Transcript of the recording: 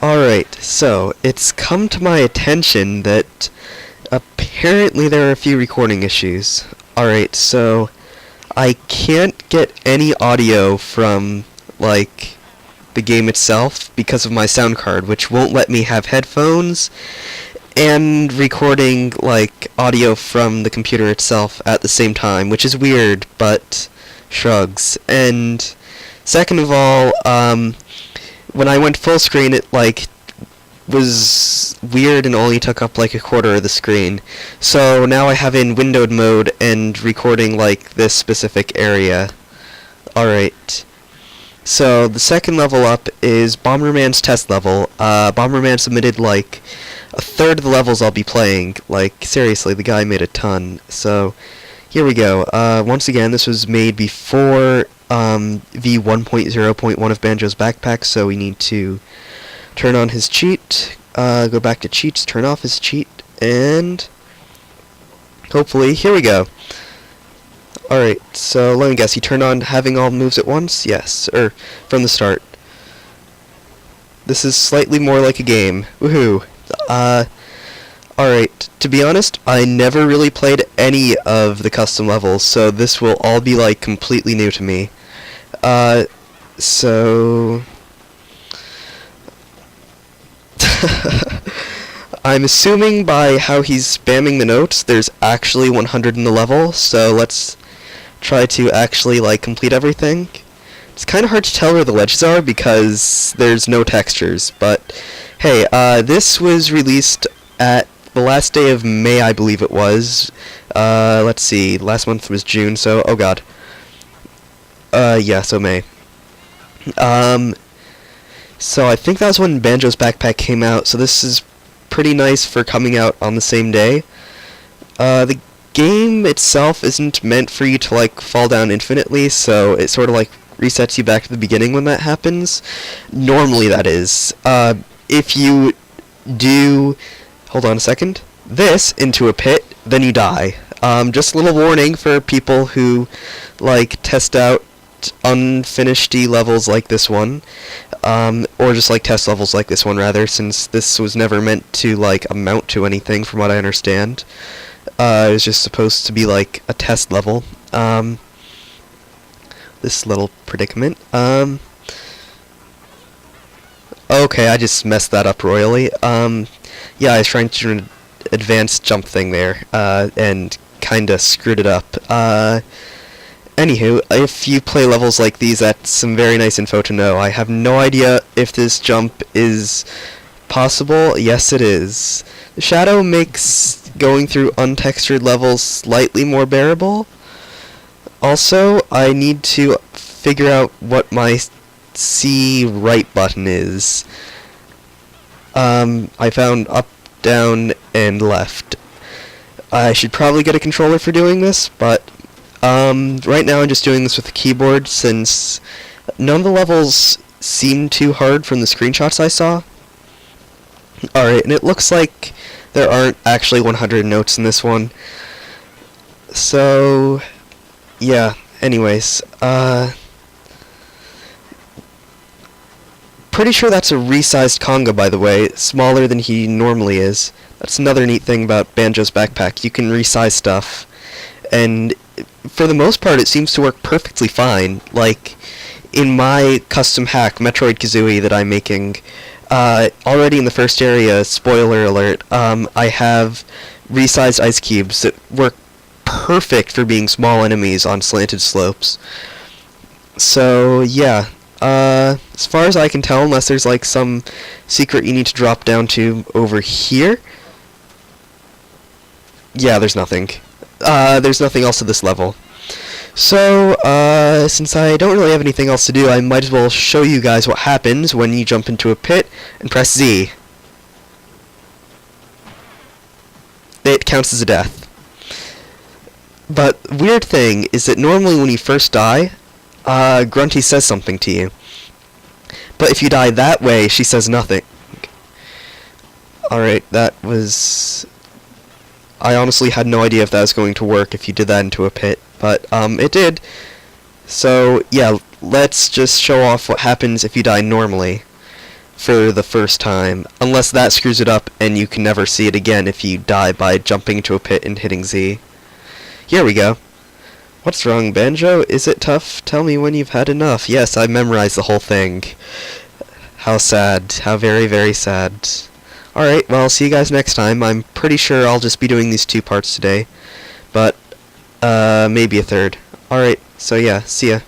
Alright, so it's come to my attention that apparently there are a few recording issues. Alright, so I can't get any audio from, like, the game itself because of my sound card, which won't let me have headphones and recording, like, audio from the computer itself at the same time, which is weird, but shrugs. And second of all, when I went full screen, it, like, was weird and only took up, like, a quarter of the screen. So now I have in windowed mode and recording, like, this specific area. Alright. So the second level up is Bomberman's test level. Bomberman submitted, like, a third of the levels I'll be playing. Like, seriously, the guy made a ton. So, here we go. Once again, this was made before V1.0.1 of Banjo's backpack, so we need to turn on his cheat, go back to cheats, turn off his cheat, and hopefully, here we go. Alright, so let me guess, he turned on having all moves at once? Yes, or from the start. This is slightly more like a game. Woohoo. Alright, to be honest, I never really played any of the custom levels, so this will all be, like, completely new to me. So I'm assuming by how he's spamming the notes, there's actually 100 in the level, so let's try to actually, like, complete everything. It's kind of hard to tell where the ledges are because there's no textures, but hey, this was released at the last day of May, I believe it was. Let's see, last month was June, so, oh god. Yeah, so May. So I think that was when Banjo's backpack came out, so this is pretty nice for coming out on the same day. The game itself isn't meant for you to, like, fall down infinitely, so it sort of, like, resets you back to the beginning when that happens. Normally, that is. If you do, hold on a second, this into a pit, then you die. Just a little warning for people who, like, test out unfinished levels like this one, or just, like, test levels like this one, rather, since this was never meant to, like, amount to anything, from what I understand. It was just supposed to be, like, a test level. This little predicament. Okay, I just messed that up royally. Yeah, I was trying to do an advanced jump thing there, and kinda screwed it up. Anywho, if you play levels like these, that's some very nice info to know. I have no idea if this jump is possible. Yes, it is. The shadow makes going through untextured levels slightly more bearable. Also, I need to figure out what my C right button is. I found up, down, and left. I should probably get a controller for doing this, but right now I'm just doing this with the keyboard since none of the levels seem too hard from the screenshots I saw. Alright, and it looks like there aren't actually 100 notes in this one. So, yeah, anyways, pretty sure that's a resized conga, by the way, smaller than he normally is. That's another neat thing about Banjo's backpack. You can resize stuff, and for the most part, it seems to work perfectly fine. Like, in my custom hack, Metroid-Kazooie, that I'm making, already in the first area, spoiler alert, I have resized ice cubes that work perfect for being small enemies on slanted slopes. So, yeah. As far as I can tell, unless there's, like, some secret you need to drop down to over here, yeah, there's nothing. There's nothing else to this level. So, since I don't really have anything else to do, I might as well show you guys what happens when you jump into a pit and press Z. It counts as a death. But weird thing is that normally when you first die, Grunty says something to you. But if you die that way, she says nothing. Alright, that was... I honestly had no idea if that was going to work if you did that into a pit, but it did. So, yeah, let's just show off what happens if you die normally. for the first time, unless that screws it up and you can never see it again if you die by jumping into a pit and hitting Z. Here we go. What's wrong, Banjo? Is it tough? Tell me when you've had enough. Yes, I memorized the whole thing. How sad. How very, very sad. Alright, well, see you guys next time. I'm pretty sure I'll just be doing these 2 parts today. But, maybe a third. Alright, so yeah, see ya.